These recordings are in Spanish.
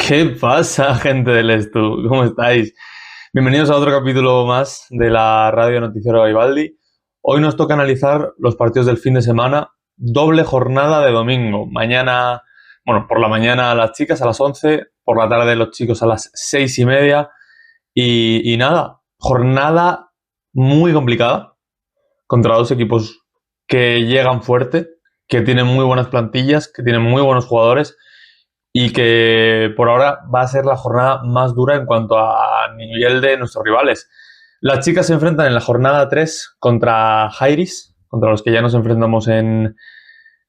¿Qué pasa, gente del Estu? ¿Cómo estáis? Bienvenidos a otro capítulo más de la radio Noticiero Garibaldi. Hoy nos toca analizar los partidos del fin de semana, doble jornada de domingo. Mañana, por la mañana a las chicas a las 11, por la tarde los chicos a las 6:30. Y nada, jornada muy complicada contra dos equipos que llegan fuerte, que tienen muy buenas plantillas, que tienen muy buenos jugadores y que por ahora va a ser la jornada más dura en cuanto a nivel de nuestros rivales. Las chicas se enfrentan en la jornada 3 contra Jairis, contra los que ya nos enfrentamos en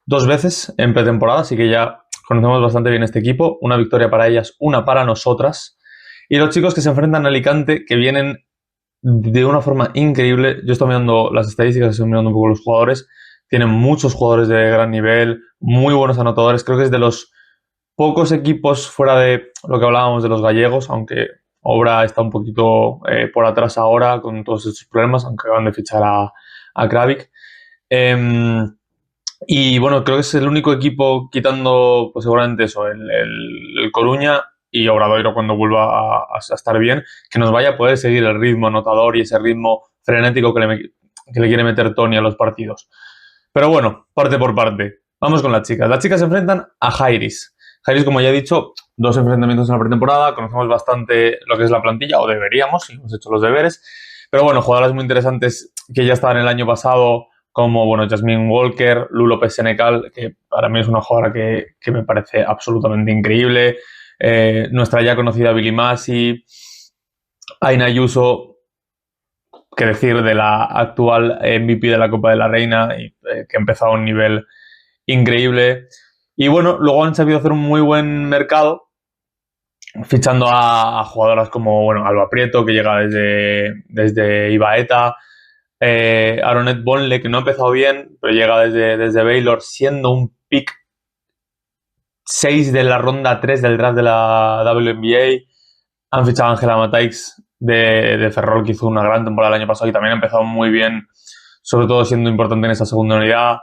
2 veces en pretemporada, así que ya conocemos bastante bien este equipo. Una victoria para ellas, una para nosotras. Y los chicos que se enfrentan a Alicante, que vienen de una forma increíble. Yo estoy mirando las estadísticas, estoy mirando un poco los jugadores. Tienen muchos jugadores de gran nivel, muy buenos anotadores. Creo que es de los pocos equipos fuera de lo que hablábamos de los gallegos, aunque Obra está un poquito por atrás ahora con todos estos problemas, aunque acaban de fichar a Kravik. Y bueno, creo que es el único equipo, quitando pues seguramente eso, el Coruña y Obradoiro cuando vuelva a estar bien, que nos vaya a poder seguir el ritmo anotador y ese ritmo frenético que le quiere meter Tony a los partidos. Pero bueno, parte por parte. Vamos con las chicas. Las chicas se enfrentan a Jairis. Jairis, como ya he dicho, 2 enfrentamientos en la pretemporada, conocemos bastante lo que es la plantilla, o deberíamos, si hemos hecho los deberes. Pero bueno, jugadoras muy interesantes que ya estaban el año pasado, como Jasmine Walker, Lu López Senecal, que para mí es una jugadora que me parece absolutamente increíble. Nuestra ya conocida Billy Masi, Aina Ayuso, que decir de la actual MVP de la Copa de la Reina, que ha empezado a un nivel increíble. Y bueno, luego han sabido hacer un muy buen mercado, fichando a jugadoras como Alba Prieto, que llega desde Ibaeta, Aronet Bonle, que no ha empezado bien, pero llega desde Baylor, siendo un pick 6 de la ronda 3 del draft de la WNBA. Han fichado a Angela Mataix de Ferrol, que hizo una gran temporada el año pasado y también ha empezado muy bien, sobre todo siendo importante en esa segunda unidad.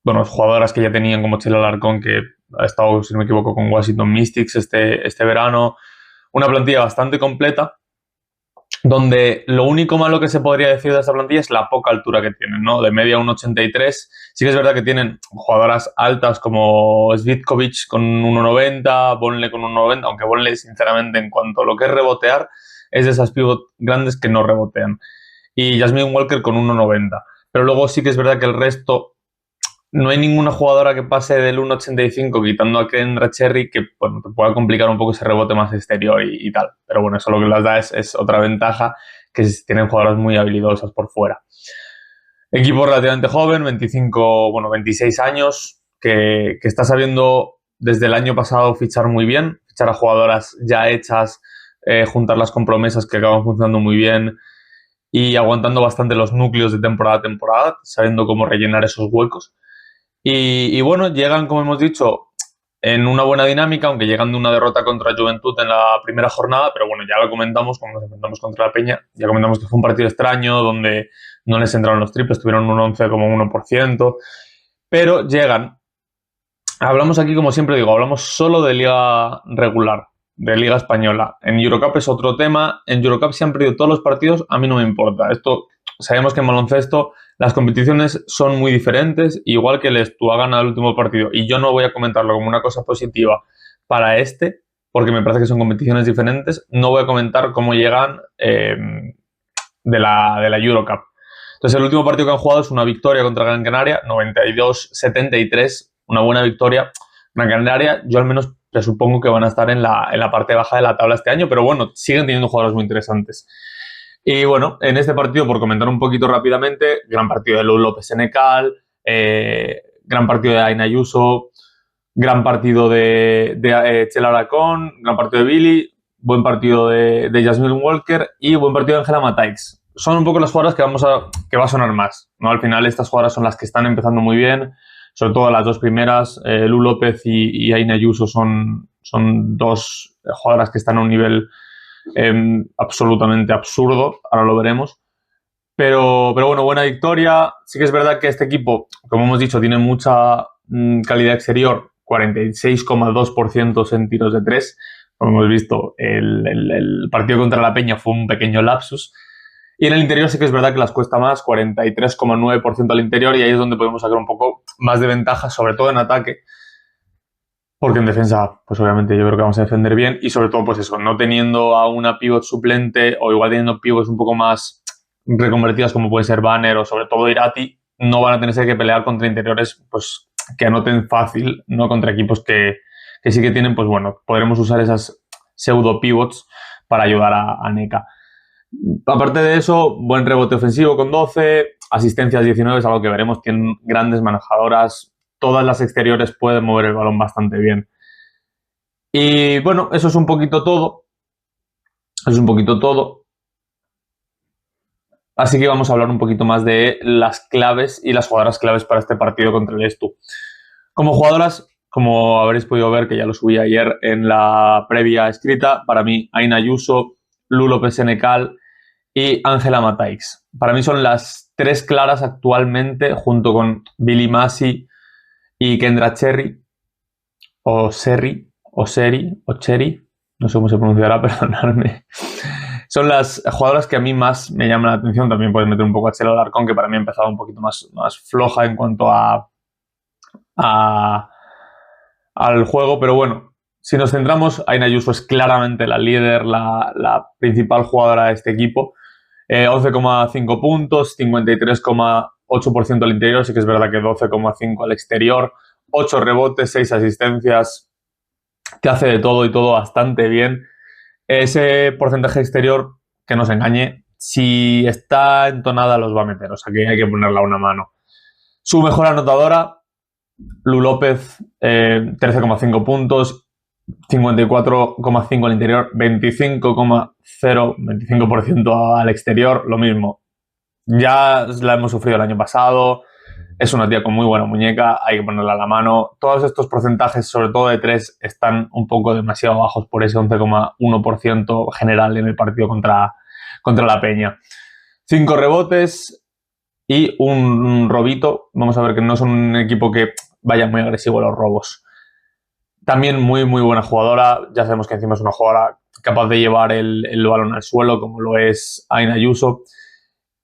Jugadoras que ya tenían como Chela Alarcón, que ha estado, si no me equivoco, con Washington Mystics este verano. Una plantilla bastante completa, donde lo único malo que se podría decir de esta plantilla es la poca altura que tienen, ¿no? De media 1,83. Sí que es verdad que tienen jugadoras altas como Svitkovic con 1,90, Bonle con 1,90, aunque Bonle, sinceramente, en cuanto a lo que es rebotear, es de esas pivot grandes que no rebotean. Y Jasmine Walker con 1,90. Pero luego sí que es verdad que el resto... No hay ninguna jugadora que pase del 1,85, quitando a Kendra Cherry, que te pueda complicar un poco ese rebote más exterior y tal. Pero bueno, eso lo que les da es otra ventaja, que tienen jugadoras muy habilidosas por fuera. Equipo relativamente joven, 26 años, que está sabiendo desde el año pasado fichar muy bien, fichar a jugadoras ya hechas, juntarlas con promesas que acaban funcionando muy bien y aguantando bastante los núcleos de temporada a temporada, sabiendo cómo rellenar esos huecos. Y bueno, llegan, como hemos dicho, en una buena dinámica, aunque llegan de una derrota contra Juventud en la primera jornada, pero bueno, ya lo comentamos cuando nos enfrentamos contra la Peña, ya comentamos que fue un partido extraño, donde no les entraron los triples, tuvieron un 11,1%, pero llegan. Hablamos aquí, como siempre digo, hablamos solo de liga regular, de liga española. En Eurocup es otro tema, en Eurocup si han perdido todos los partidos, a mí no me importa. Esto, sabemos que en baloncesto las competiciones son muy diferentes, igual que el Estu ha ganado el último partido, y yo no voy a comentarlo como una cosa positiva para porque me parece que son competiciones diferentes. No voy a comentar cómo llegan de la Eurocup. Entonces, el último partido que han jugado es una victoria contra Gran Canaria, 92-73, una buena victoria. Gran Canaria, yo al menos presupongo que van a estar en la parte baja de la tabla este año, pero bueno, siguen teniendo jugadores muy interesantes. Y bueno, en este partido, por comentar un poquito rápidamente, gran partido de Lu López Senecal, gran partido de Aina Ayuso, gran partido de Chela Alarcón, gran partido de Billy, buen partido de Jasmine Walker y buen partido de Angela Mataix. Son un poco las jugadoras que va a sonar más, ¿no? Al final estas jugadoras son las que están empezando muy bien, sobre todo las dos primeras, Lu López y Aina Ayuso son 2 jugadoras que están a un nivel absolutamente absurdo, ahora lo veremos. Pero bueno, buena victoria. Sí que es verdad que este equipo, como hemos dicho, tiene mucha calidad exterior, 46,2% en tiros de 3. Como hemos visto, el partido contra la Peña fue un pequeño lapsus. Y en el interior sí que es verdad que las cuesta más, 43,9% al interior, y ahí es donde podemos sacar un poco más de ventaja, sobre todo en ataque, porque en defensa, pues obviamente yo creo que vamos a defender bien, y sobre todo, pues eso, no teniendo a una pivot suplente, o igual teniendo pivots un poco más reconvertidas, como puede ser Banner o sobre todo Irati, no van a tener que pelear contra interiores, pues que anoten fácil, no contra equipos que sí que tienen, pues bueno, podremos usar esas pseudo pivots para ayudar a NECA. Aparte de eso, buen rebote ofensivo con 12, asistencias 19, es algo que veremos, tienen grandes manejadoras, todas las exteriores pueden mover el balón bastante bien. Y bueno, eso es un poquito todo. Eso es un poquito todo. Así que vamos a hablar un poquito más de las claves y las jugadoras claves para este partido contra el Estu. Como jugadoras, como habréis podido ver, que ya lo subí ayer en la previa escrita, para mí Aina Ayuso, Lu López Senecal y Ángela Mataix. Para mí son las tres claras actualmente, junto con Billie Massey y Kendra Cherry, o Seri, o Seri, o Cherry, no sé cómo se pronunciará, perdonadme. Son las jugadoras que a mí más me llaman la atención. También puedes meter un poco a Chelo Alarcón, que para mí ha empezado un poquito más floja en cuanto al juego, pero bueno, si nos centramos, Aina Ayuso es claramente la líder, la principal jugadora de este equipo. 11,5 puntos, 53,8% al interior, sí que es verdad que 12,5 al exterior, 8 rebotes, 6 asistencias, que hace de todo y todo bastante bien. Ese porcentaje exterior, que no se engañe, si está entonada los va a meter, o sea que hay que ponerla a una mano. Su mejor anotadora, Lu López, 13,5 puntos, 54,5 al interior, 25,0, 25% al exterior, lo mismo. Ya la hemos sufrido el año pasado, es una tía con muy buena muñeca, hay que ponerla a la mano. Todos estos porcentajes, sobre todo de 3, están un poco demasiado bajos por ese 11,1% general en el partido contra la Peña. 5 rebotes y un robito. Vamos a ver que no son un equipo que vaya muy agresivo a los robos. También muy, muy buena jugadora. Ya sabemos que encima es una jugadora capaz de llevar el balón al suelo, como lo es Aina Ayuso.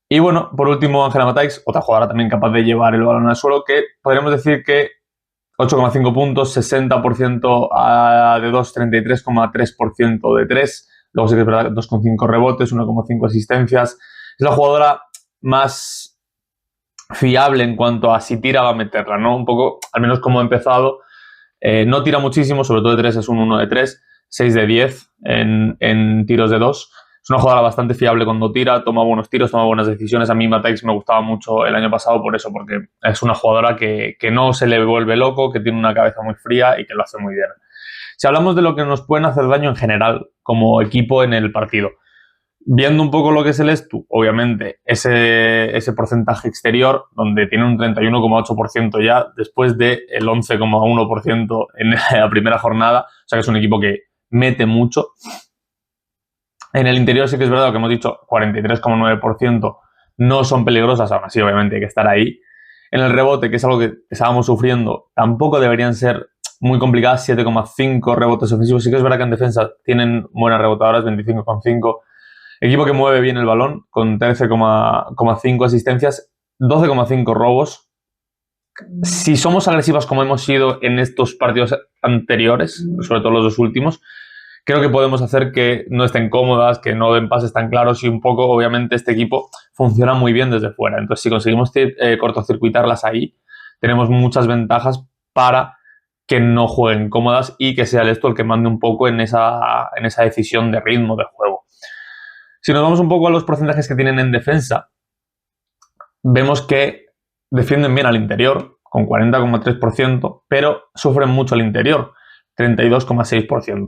Y bueno, por último, Ángela Mataix, otra jugadora también capaz de llevar el balón al suelo, que podríamos decir que 8,5 puntos, 60% de 2, 33,3% de 3. Luego sí que es verdad, 2,5 rebotes, 1,5 asistencias. Es la jugadora más fiable en cuanto a si tira va a meterla, ¿no? Un poco, al menos como ha empezado. No tira muchísimo, sobre todo de 3 es un 1 de 3, 6 de 10 en tiros de 2. Es una jugadora bastante fiable cuando tira, toma buenos tiros, toma buenas decisiones. A mí Mataix me gustaba mucho el año pasado por eso, porque es una jugadora que no se le vuelve loco, que tiene una cabeza muy fría y que lo hace muy bien. Si hablamos de lo que nos pueden hacer daño en general como equipo en el partido, viendo un poco lo que es el Estu, obviamente ese porcentaje exterior, donde tiene un 31,8% ya, después del 11,1% en la primera jornada, o sea que es un equipo que mete mucho. En el interior sí que es verdad lo que hemos dicho, 43,9% no son peligrosas, aún así obviamente hay que estar ahí. En el rebote, que es algo que estábamos sufriendo, tampoco deberían ser muy complicadas, 7,5 rebotes ofensivos. Sí que es verdad que en defensa tienen buenas rebotadoras, 25,5. Equipo que mueve bien el balón, con 13,5 asistencias, 12,5 robos. Si somos agresivas como hemos sido en estos partidos anteriores, sobre todo los dos últimos, creo que podemos hacer que no estén cómodas, que no den pases tan claros y un poco, obviamente, este equipo funciona muy bien desde fuera. Entonces, si conseguimos cortocircuitarlas ahí, tenemos muchas ventajas para que no jueguen cómodas y que sea esto el que mande un poco en esa decisión de ritmo de juego. Si nos vamos un poco a los porcentajes que tienen en defensa, vemos que defienden bien al interior, con 40,3%, pero sufren mucho al interior, 32,6%.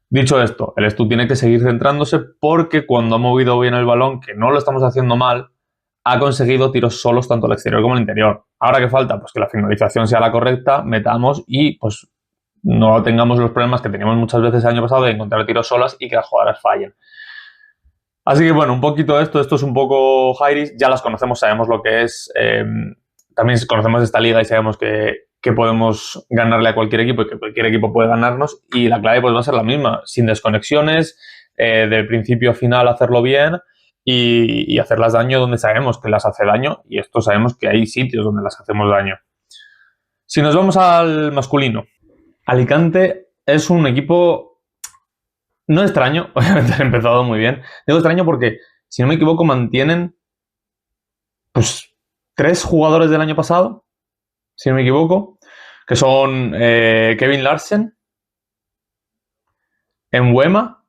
Dicho esto, el Estu tiene que seguir centrándose porque cuando ha movido bien el balón, que no lo estamos haciendo mal, ha conseguido tiros solos tanto al exterior como al interior. Ahora que falta, pues que la finalización sea la correcta, metamos y pues no tengamos los problemas que teníamos muchas veces el año pasado de encontrar tiros solas y que las jugadoras fallen. Así que bueno, un poquito esto es un poco Jairis, ya las conocemos, sabemos lo que es, también conocemos esta liga y sabemos que que podemos ganarle a cualquier equipo y que cualquier equipo puede ganarnos, y la clave pues va a ser la misma, sin desconexiones, de principio a final hacerlo bien y hacerlas daño donde sabemos que las hace daño, y esto sabemos que hay sitios donde las hacemos daño. Si nos vamos al masculino, Alicante es un equipo no extraño, obviamente han empezado muy bien. Digo extraño porque, si no me equivoco, mantienen pues 3 jugadores del año pasado, si no me equivoco, que son Kevin Larsen, Embuema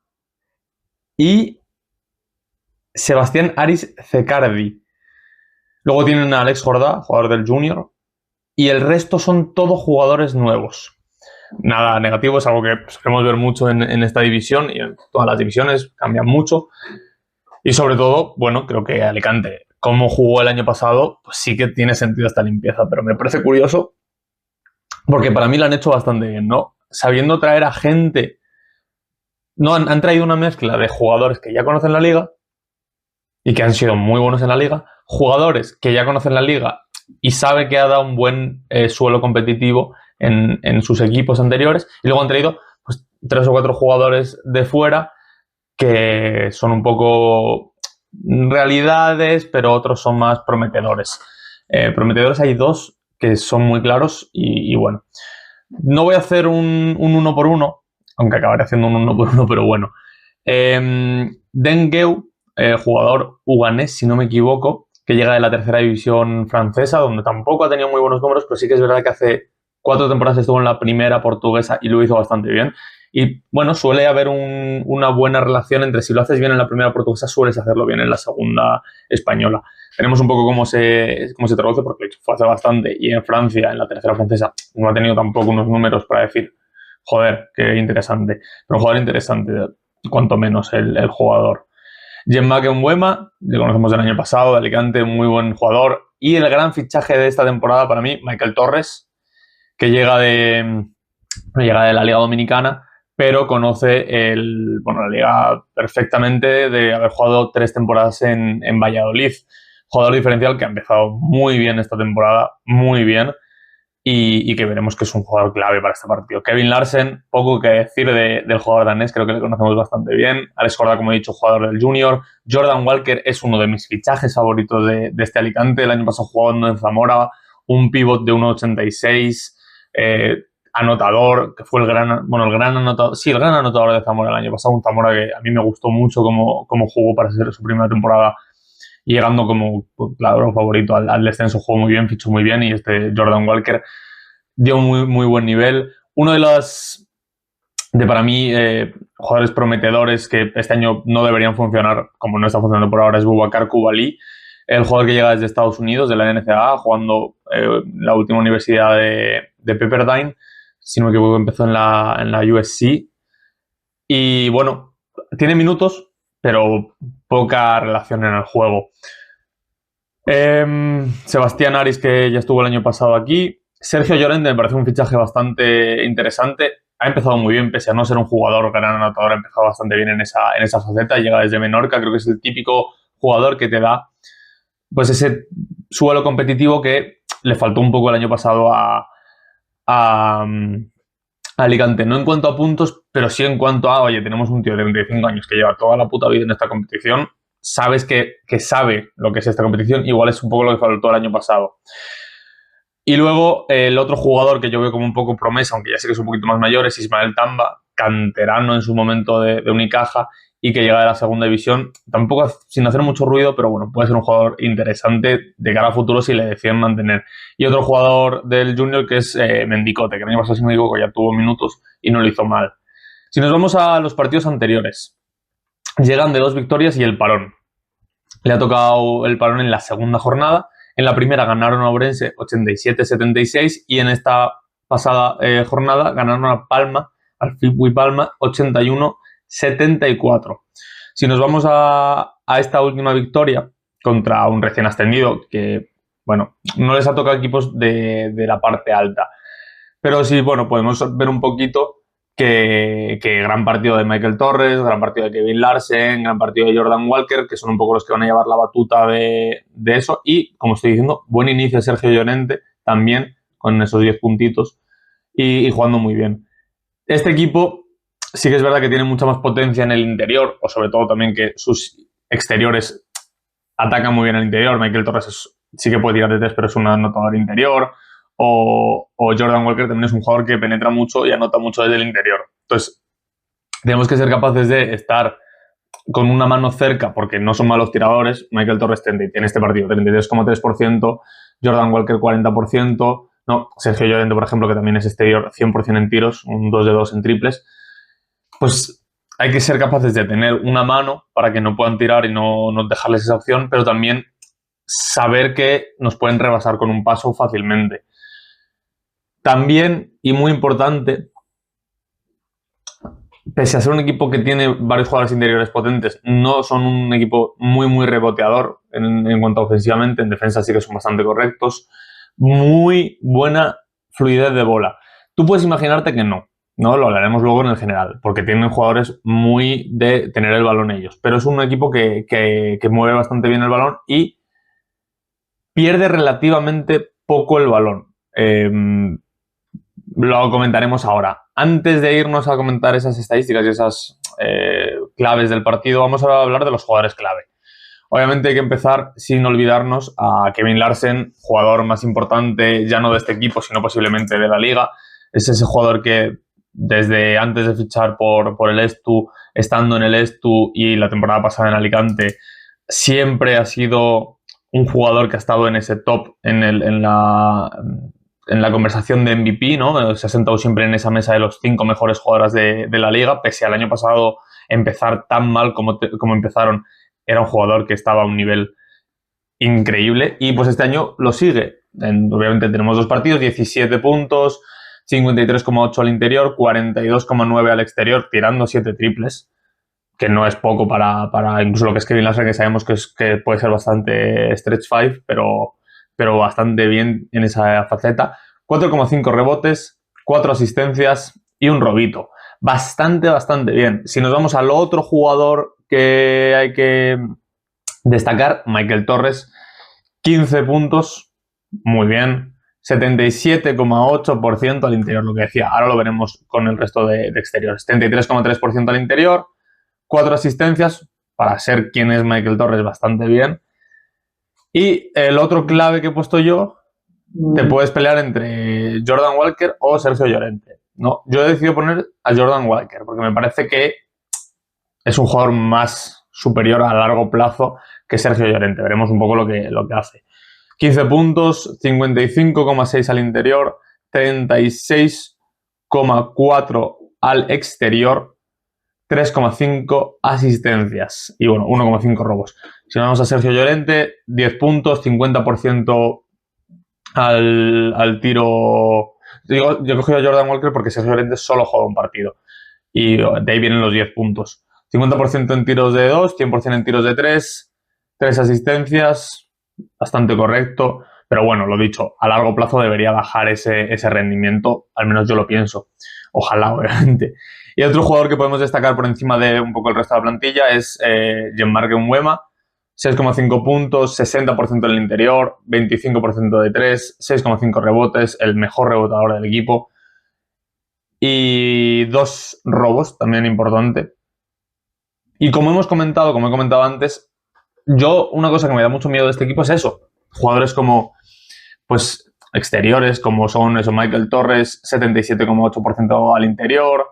y Sebastián Aris Cecardi. Luego tienen a Alex Jordá, jugador del Junior, y el resto son todos jugadores nuevos. Nada negativo, es algo que solemos ver mucho en esta división, y en todas las divisiones cambian mucho. Y sobre todo, bueno, creo que Alicante, como jugó el año pasado, pues sí que tiene sentido esta limpieza, pero me parece curioso porque para mí lo han hecho bastante bien, ¿no? Sabiendo traer a gente. No, han traído una mezcla de jugadores que ya conocen la liga y que han sido muy buenos en la liga, jugadores que ya conocen la liga y sabe que ha dado un buen suelo competitivo en sus equipos anteriores, y luego han traído pues 3 o 4 jugadores de fuera que son un poco realidades, pero otros son más prometedores. Prometedores hay 2 que son muy claros y bueno. No voy a hacer un 1 por 1, aunque acabaré haciendo un 1 por 1, pero bueno. Dengueu, jugador uganés, si no me equivoco, que llega de la tercera división francesa, donde tampoco ha tenido muy buenos números, pero sí que es verdad que hace 4 temporadas estuvo en la primera portuguesa y lo hizo bastante bien. Y bueno, suele haber una buena relación entre, si lo haces bien en la primera portuguesa, sueles hacerlo bien en la segunda española. Tenemos un poco cómo se traduce, porque de hecho fue hace bastante, y en Francia, en la tercera francesa, no ha tenido tampoco unos números para decir, joder, qué interesante. Pero un jugador interesante, cuanto menos el jugador. Jean-Marc Embuema, le conocemos del año pasado, de Alicante, un muy buen jugador. Y el gran fichaje de esta temporada para mí, Michael Torres, que llega de la Liga Dominicana, pero conoce la liga perfectamente de haber jugado 3 temporadas en Valladolid. Jugador diferencial que ha empezado muy bien esta temporada, muy bien, y que veremos que es un jugador clave para este partido. Kevin Larsen, poco que decir del jugador danés, creo que le conocemos bastante bien. Alex Jordá, como he dicho, jugador del Junior. Jordan Walker es uno de mis fichajes favoritos de este Alicante. El año pasado jugando en Zamora, un pívot de 1,86, anotador, que fue el gran anotador de Zamora el año pasado. Un Zamora que a mí me gustó mucho cómo jugó para ser su primera temporada, y llegando como claro favorito al descenso. Jugó muy bien, fichó muy bien, y este Jordan Walker dio muy, muy buen nivel. Uno de para mí jugadores prometedores que este año no deberían funcionar como no está funcionando por ahora es Boubacar Coulibaly, el jugador que llega desde Estados Unidos, de la NCAA, jugando la última universidad de Pepperdine, si no me equivoco, empezó en la USC. Y bueno, tiene minutos, pero poca relación en el juego. Sebastián Aris, que ya estuvo el año pasado aquí. Sergio Llorente me parece un fichaje bastante interesante. Ha empezado muy bien, pese a no ser un jugador gran anotador, ha empezado bastante bien en esa faceta. Llega desde Menorca, creo que es el típico jugador que te da pues ese suelo competitivo que le faltó un poco el año pasado a Alicante. No en cuanto a puntos, pero sí en cuanto a, oye, tenemos un tío de 35 años que lleva toda la puta vida en esta competición, sabes que sabe lo que es esta competición, igual es un poco lo que faltó el año pasado. Y luego el otro jugador que yo veo como un poco promesa, aunque ya sé que es un poquito más mayor, es Ismael Tamba, canterano en su momento de Unicaja, y que llega de la segunda división, tampoco sin hacer mucho ruido, pero bueno, puede ser un jugador interesante de cara a futuro si le deciden mantener. Y otro jugador del Junior que es Mendicote, que el año pasado, si no me equivoco, ya tuvo minutos y no lo hizo mal. Si nos vamos a los partidos anteriores, llegan de 2 victorias y el parón. Le ha tocado el parón en la segunda jornada. En la primera ganaron a Ourense 87-76, y en esta pasada jornada ganaron a Palma, al Fitwi Palma, 81-74. Si nos vamos a esta última victoria contra un recién ascendido, que bueno, no les ha tocado equipos de la parte alta, pero sí, bueno, podemos ver un poquito que gran partido de Michael Torres, gran partido de Kevin Larsen, gran partido de Jordan Walker, que son un poco los que van a llevar la batuta de eso. Y, como estoy diciendo, buen inicio de Sergio Llorente también con esos 10 puntitos y jugando muy bien. Este equipo sí que es verdad que tiene mucha más potencia en el interior, o sobre todo también que sus exteriores atacan muy bien al interior. Michael Torres sí que puede tirar de 3, pero es un anotador interior. O Jordan Walker también es un jugador que penetra mucho y anota mucho desde el interior. Entonces, tenemos que ser capaces de estar con una mano cerca, porque no son malos tiradores. Michael Torres en este partido 33,3%, Jordan Walker 40%, no, Sergio Llorente, por ejemplo, que también es exterior 100% en tiros, un 2 de 2 en triples. Pues hay que ser capaces de tener una mano para que no puedan tirar y no dejarles esa opción, pero también saber que nos pueden rebasar con un paso fácilmente. También, y muy importante, pese a ser un equipo que tiene varios jugadores interiores potentes, no son un equipo muy reboteador en cuanto a ofensivamente. En defensa sí que son bastante correctos. Muy buena fluidez de bola. Tú puedes imaginarte que no lo hablaremos luego en el general, porque tienen jugadores muy de tener el balón ellos, pero es un equipo que mueve bastante bien el balón y pierde relativamente poco el balón. Lo comentaremos ahora. Antes de irnos a comentar esas estadísticas y esas claves del partido, vamos a hablar de los jugadores clave. Obviamente hay que empezar sin olvidarnos a Kevin Larsen, jugador más importante ya no de este equipo, sino posiblemente de la liga. Es ese jugador que desde antes de fichar por el Estu, estando en el Estu y la temporada pasada en Alicante, siempre ha sido un jugador que ha estado en ese top en la conversación de MVP, ¿no? Se ha sentado siempre en esa mesa de los 5 mejores jugadores de la liga, pese al año pasado empezar tan mal como empezaron. Era un jugador que estaba a un nivel increíble y pues este año lo sigue. Obviamente tenemos 2 partidos, 17 puntos, 53,8 al interior, 42,9 al exterior, tirando 7 triples, que no es poco para incluso lo que es Kevin Larsen, que sabemos que puede ser bastante stretch 5, pero bastante bien en esa faceta. 4,5 rebotes, 4 asistencias y un robito. Bastante bien. Si nos vamos al otro jugador que hay que destacar, Michael Torres, 15 puntos, muy bien, 77,8% al interior, lo que decía. Ahora lo veremos con el resto de exteriores. 73,3% al interior, 4 asistencias, para ser quien es Michael Torres, bastante bien. Y el otro clave que he puesto yo, te puedes pelear entre Jordan Walker o Sergio Llorente. No, yo he decidido poner a Jordan Walker porque me parece que es un jugador más superior a largo plazo que Sergio Llorente. Veremos un poco lo que hace. 15 puntos, 55,6 al interior, 36,4 al exterior, 3,5 asistencias y bueno, 1,5 robos. Si vamos a Sergio Llorente, 10 puntos, 50% al tiro. Digo, yo he cogido a Jordan Walker porque Sergio Llorente solo juega un partido y de ahí vienen los 10 puntos. 50% en tiros de 2, 100% en tiros de 3, 3 asistencias, bastante correcto, pero bueno, lo dicho, a largo plazo debería bajar ese rendimiento, al menos yo lo pienso. Ojalá, obviamente. Y otro jugador que podemos destacar por encima de un poco el resto de la plantilla es Jean-Marc Nguema, 6,5 puntos, 60% en el interior, 25% de 3, 6,5 rebotes, el mejor rebotador del equipo. Y 2 robos, también importante. Y como he comentado antes, yo una cosa que me da mucho miedo de este equipo es eso. Jugadores como, pues, exteriores, como son eso, Michael Torres, 77,8% al interior,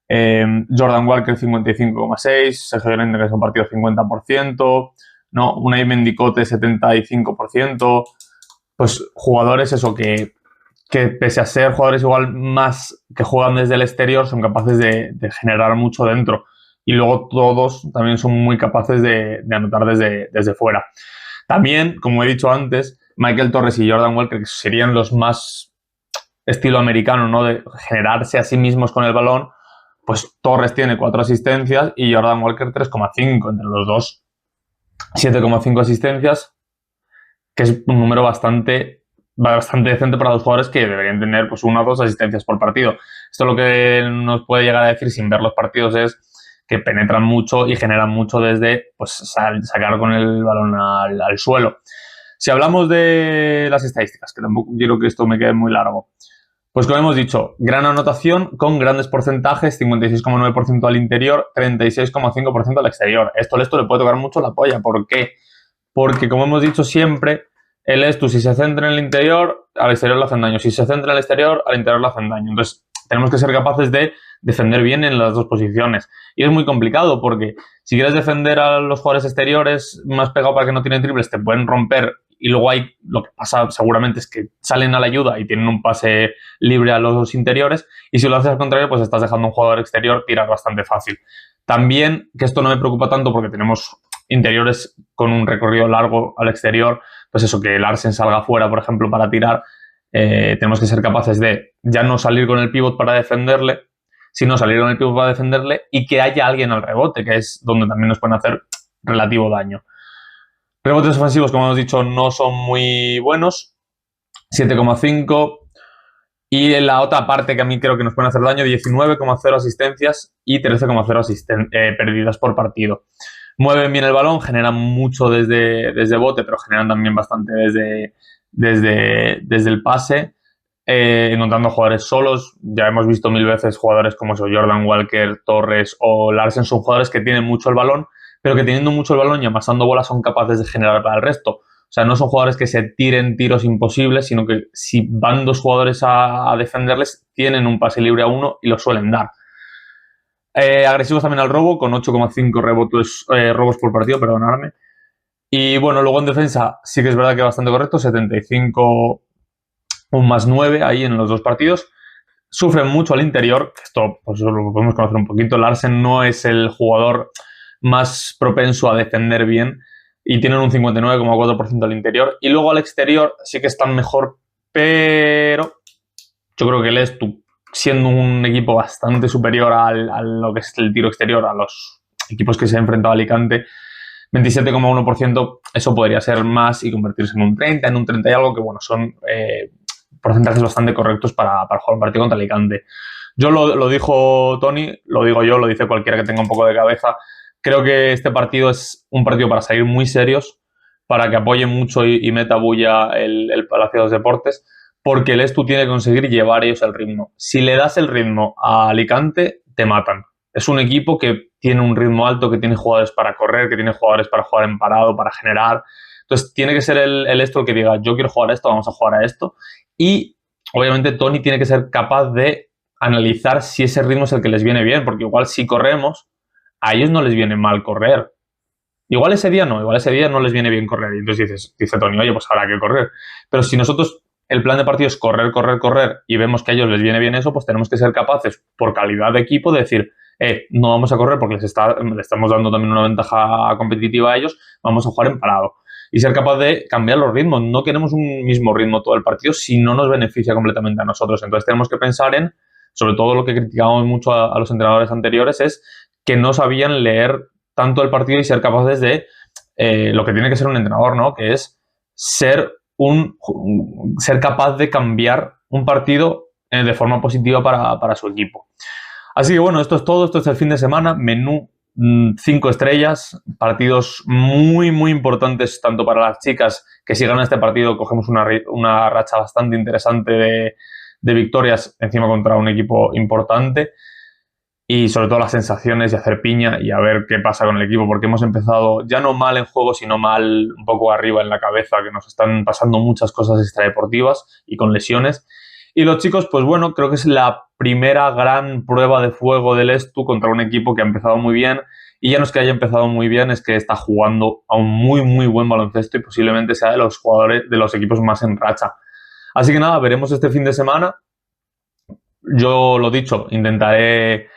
Jordan Walker, 55,6%, Sergio Llorente, que es un partido 50%, ¿no? Unai Mendicote, 75%. Pues jugadores eso que pese a ser jugadores igual más que juegan desde el exterior, son capaces de generar mucho dentro. Y luego todos también son muy capaces de anotar desde fuera. También, como he dicho antes, Michael Torres y Jordan Walker, que serían los más estilo americano, ¿no? De generarse a sí mismos con el balón, pues Torres tiene 4 asistencias y Jordan Walker 3,5. Entre los dos, 7,5 asistencias, que es un número bastante decente para los jugadores que deberían tener pues 1 o 2 asistencias por partido. Esto lo que nos puede llegar a decir sin ver los partidos es que penetran mucho y generan mucho desde pues, sacar con el balón al suelo. Si hablamos de las estadísticas, que tampoco quiero que esto me quede muy largo, pues como hemos dicho, gran anotación con grandes porcentajes, 56,9% al interior, 36,5% al exterior. Esto le puede tocar mucho la polla. ¿Por qué? Porque, como hemos dicho siempre, el Estu, si se centra en el interior, al exterior le hacen daño. Si se centra en el exterior, al interior le hacen daño. Entonces, tenemos que ser capaces de defender bien en las dos posiciones. Y es muy complicado porque si quieres defender a los jugadores exteriores más pegados para que no tienen triples, te pueden romper. Y luego lo que pasa seguramente es que salen a la ayuda y tienen un pase libre a los interiores. Y si lo haces al contrario, pues estás dejando a un jugador exterior tirar bastante fácil. También, que esto no me preocupa tanto porque tenemos interiores con un recorrido largo al exterior, pues eso, que Larsen salga fuera, por ejemplo, para tirar, tenemos que ser capaces de ya no salir con el pívot para defenderle, sino salir con el pívot para defenderle y que haya alguien al rebote, que es donde también nos pueden hacer relativo daño. Rebotes ofensivos, como hemos dicho, no son muy buenos, 7,5. Y en la otra parte que a mí creo que nos pueden hacer daño, 19,0 asistencias y 13,0 pérdidas por partido. Mueven bien el balón, generan mucho desde bote, pero generan también bastante desde el pase, encontrando jugadores solos. Ya hemos visto 1000 veces jugadores como Jordan Walker, Torres o Larsen, son jugadores que tienen mucho el balón, pero que teniendo mucho el balón y amasando bolas son capaces de generar para el resto. O sea, no son jugadores que se tiren tiros imposibles, sino que si van dos jugadores a defenderles, tienen un pase libre a uno y lo suelen dar. Agresivos también al robo, con 8,5 robos por partido, perdonadme. Y bueno, luego en defensa sí que es verdad que bastante correcto, 75, un más 9 ahí en los dos partidos. Sufren mucho al interior, esto pues lo podemos conocer un poquito. Larsen no es el jugador más propenso a defender bien y tienen un 59,4% al interior. Y luego al exterior sí que están mejor, pero yo creo que el Estu, siendo un equipo bastante superior a lo que es el tiro exterior, a los equipos que se han enfrentado a Alicante, 27,1%, eso podría ser más y convertirse en un 30, en un 30 y algo, que bueno, son porcentajes bastante correctos para jugar un partido contra Alicante. Yo lo dijo Tony, lo digo yo, lo dice cualquiera que tenga un poco de cabeza. Creo que este partido es un partido para salir muy serios, para que apoyen mucho y meta bulla el Palacio de los Deportes, porque el Estu tiene que conseguir llevar ellos el ritmo. Si le das el ritmo a Alicante, te matan. Es un equipo que tiene un ritmo alto, que tiene jugadores para correr, que tiene jugadores para jugar en parado, para generar. Entonces, tiene que ser el Estu el que diga, yo quiero jugar a esto, vamos a jugar a esto. Y, obviamente, Tony tiene que ser capaz de analizar si ese ritmo es el que les viene bien, porque igual si corremos, a ellos no les viene mal correr. Igual ese día no les viene bien correr. Y entonces dice Tony, oye, pues habrá que correr. Pero si nosotros, el plan de partido es correr, correr, correr, y vemos que a ellos les viene bien eso, pues tenemos que ser capaces, por calidad de equipo, de decir, no vamos a correr porque les estamos dando también una ventaja competitiva a ellos, vamos a jugar en parado. Y ser capaz de cambiar los ritmos. No queremos un mismo ritmo todo el partido si no nos beneficia completamente a nosotros. Entonces tenemos que pensar en, sobre todo lo que criticamos mucho a los entrenadores anteriores, es que no sabían leer tanto el partido y ser capaces de lo que tiene que ser un entrenador, ¿no? Que es ser capaz de cambiar un partido de forma positiva para su equipo. Así que bueno, esto es todo. Esto es el fin de semana. Menú 5 estrellas. Partidos muy, muy importantes tanto para las chicas, que si ganan este partido cogemos una racha bastante interesante de victorias encima contra un equipo importante. Y sobre todo las sensaciones de hacer piña y a ver qué pasa con el equipo, porque hemos empezado ya no mal en juego, sino mal un poco arriba en la cabeza, que nos están pasando muchas cosas extradeportivas y con lesiones. Y los chicos, pues bueno, creo que es la primera gran prueba de fuego del Estu contra un equipo que ha empezado muy bien. Y ya no es que haya empezado muy bien, es que está jugando a un muy, muy buen baloncesto y posiblemente sea de los jugadores, de los equipos más en racha. Así que nada, veremos este fin de semana. Yo, lo dicho, intentaré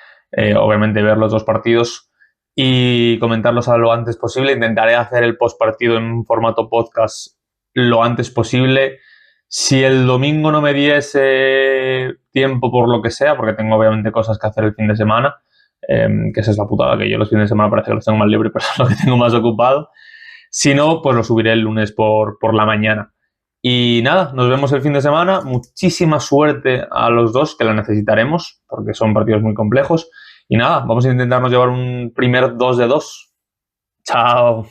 obviamente ver los dos partidos y comentarlos lo antes posible. Intentaré hacer el postpartido en formato podcast lo antes posible. Si el domingo no me diese tiempo por lo que sea, porque tengo obviamente cosas que hacer el fin de semana, que esa es la putada, que yo los fines de semana parece que los tengo más libres, pero es lo que tengo más ocupado. Si no, pues lo subiré el lunes por la mañana. Y nada, nos vemos el fin de semana. Muchísima suerte a los dos, que la necesitaremos, porque son partidos muy complejos. Y nada, vamos a intentarnos llevar un primer 2 de 2. Chao.